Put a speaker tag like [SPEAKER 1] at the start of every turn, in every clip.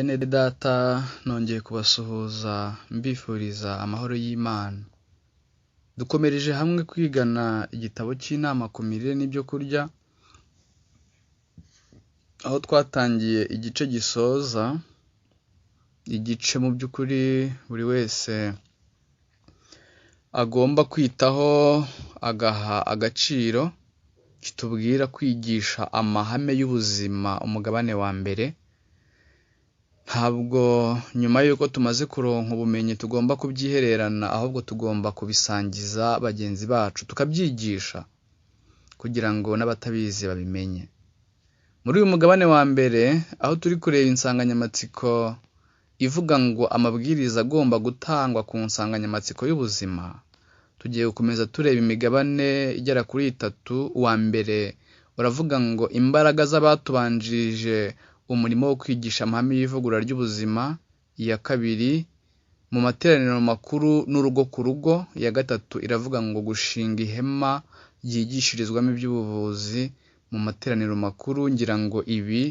[SPEAKER 1] Bene data nongeye kubasuhuza mbifuriza amahoro y'Imana. Dukomereje hamwe kwigana igitabo cy'inama ku mirire n'ibyo kurya, aho twatangiye igice gisoza, igice mu by'ukuri buri wese agomba kwitaho agaha agaciro, kitubwira kwigisha amahame y'ubuzima umugabane wa mbere. Ntabwo nyuma y'uko tumaze kuronka ubumenyi tugomba kubyihererana, ahubwo tugomba kubisangiza bagenzi bacu tukabyigisha kugira ngo n'abatabizi babimenye. Muri uyu mugabane wa mbere aho turi kureba insanganyamatsiko ivuga ngo amabwiriza agomba gutangwa ku nsanganyamatsiko y'ubuzima, tugiye gukomeza tureba imigabane igera kuri 3. Uwa mbere uravuga ngo imbaraga z'abatubanjirije umurimo wo kwigisha amahame y'ivugurura ry'ubuzima. Iya kabiri mu materaniro makuru n'urugo ku rugo. Iya gatatu iravuga ngo gushinga ihema ryigishirizwamo iby'ubuvuzi mu materaniro makuru. Ngira ngo ibi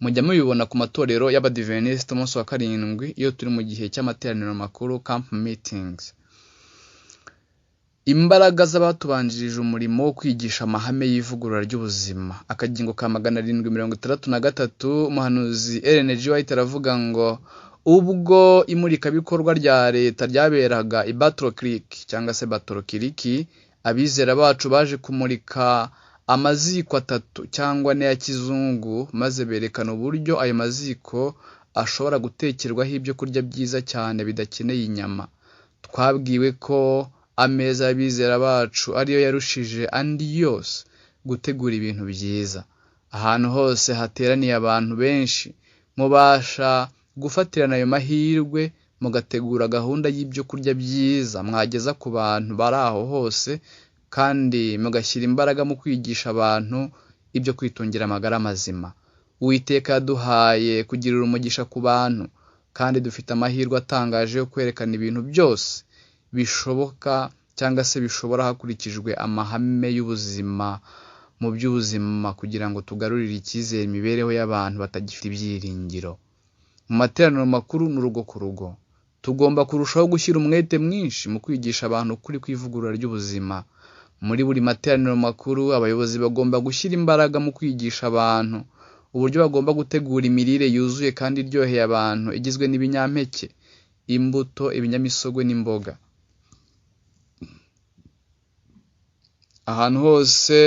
[SPEAKER 1] mujya mubibona ku matorero y'Abadiventisite umunsi wa 7 iyo turi mu gihe cy'amateraniro makuru, camp meetings. Imbaraga z'abatubanjirije umurimo wo kwigisha amahame y'ivugurura ry'ubuzima. Akagingo ka 763, umuhanuzi Ellen G. White aravuga ngo ubwo imurikabikorwa rya leta ryaberaga i Battle Creek cyangwa se Battle Creek, abizera bacu baje kumurika amaziko 3 cyangwa ane ya kizungu, maze berekana uburyo ayo maziko ashobora gutekerwaho ibyo kurya byiza cyane bidakeneye inyama. Twabwiwe ko ameza y'abizera bacu ariyo yarushije andi yose gutegura ibintu byiza. Ahantu hose hateraniye abantu benshi, mubasha gufatirana ayo mahirwe mugategura gahunda y'ibyo kurya byiza mwageza ku bantu bari aho hose, kandi mugashyira imbaraga mu kwigisha abantu ibyo kwitungira amagara mazima. Uwiteka yaduhaye kugirira umugisha ku bantu, kandi dufite amahirwe atangaje yo kwerekana ibintu byose bishoboka cyangwa se bishobora hakurikijwe amahame y'ubuzima mu by'ubuzima, kugira ngo tugarurire icyizere imibereho y'abantu batagifite ibyiringiro. Mu materaniro makuru n'urugo ku rugo tugomba kurushaho gushyira umwete mwinshi mu kwigisha abantu kuri kwivugurura ry'ubuzima. Muri buri materaniro makuru abayobozi bagomba gushyira imbaraga mu kwigisha abantu uburyo bagomba gutegura imirire yuzuye kandi iryoheye abantu, igizwe n'ibinyampeke, imbuto, ibinyamisogwe n'imboga. Ahantu hose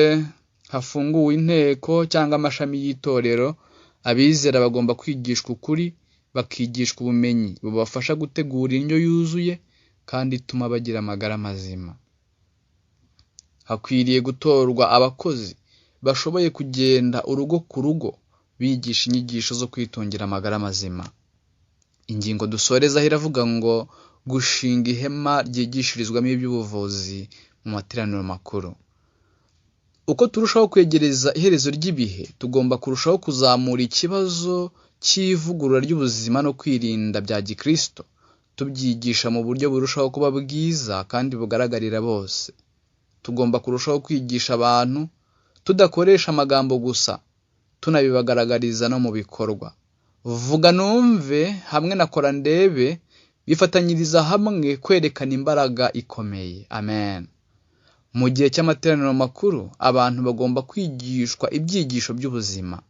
[SPEAKER 1] hafunguwe inteko cyangwa amashami y'itorero, abizera bagomba kwigishwa ukuri, bakigishwa ubumenyi bubafasha gutegura indyo yuzuye kandi ituma bagira amagara mazima. Hakwiriye gutorwa abakozi bashoboye kugenda urugo ku rugo bigisha inyigisho zo kwitungira amagara mazima. Ingingo dusoreza iravuga ngo gushinga ihema ryigishirizwamo iby'ubuvuzi mu materaniro makuru. Uko turushaho kwegereza iherezo ry'ibihe, tugomba kurushaho kuzamura ikibazo cy'ivugurura ry'ubuzima no kwirinda bya gikristo, tubyigisha mu buryo burushaho kuba bwiza kandi bugaragarira bose. Tugomba kurushaho kwigisha abantu tudakoresha amagambo gusa, tunabibagaragariza no mu bikorwa. Vuga numve hamwe na kora ndebe bifatanyiriza hamwe kwerekana imbaraga ikomeye. Amen. Mu gihe cy'amateraniro makuru abantu bagomba kwigishwa ibyigisho by'ubuzima.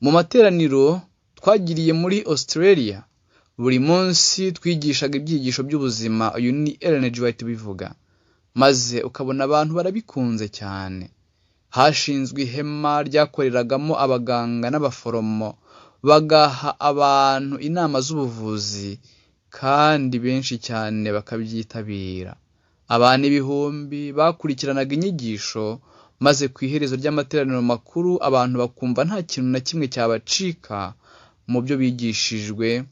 [SPEAKER 1] Mu materaniro twagiriye muri Australia, buri munsi twigishaga ibyigisho by'ubuzima. Uyu ni Ellen G. White bivuga, maze ukabona abantu barabikunze cyane. Hashinzwe ihema ryakoreragamo abaganga n'abaforomo, bagaha abantu inama z'ubuvuzi, kandi benshi cyane bakabyitabira. Abantu ibihumbi bakurikiranaga inyigisho, maze ku iherezo ry'amateraniro makuru abantu bakumva nta kintu na kimwe cyabacika mu byo bigishijwe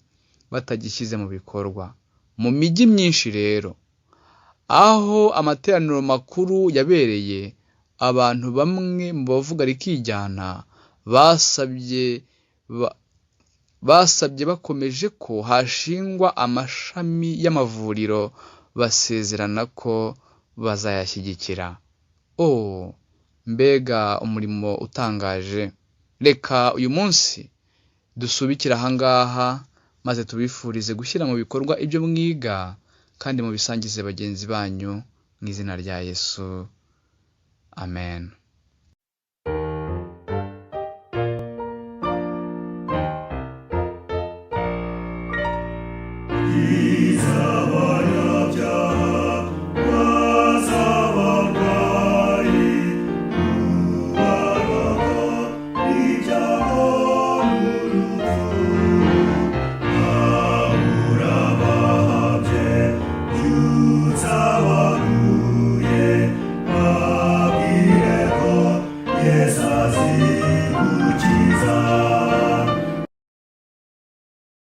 [SPEAKER 1] batagishyize mu bikorwa. Mu mijyi myinshi rero aho amateraniro makuru yabereye, abantu bamwe mu bavuga rikijyana basabye bakomeje ko hashingwa amashami y'amavuriro, basezerana ko bazayashyigikira. Mbega umurimo utangaje! Reka uyu munsi dusubikire ahangaha maze tubifurize gushyira mu bikorwa ibyo mwiga kandi mubisangize bagenzi banyu mu izina rya Yesu. Amen.
[SPEAKER 2] Yes, I see.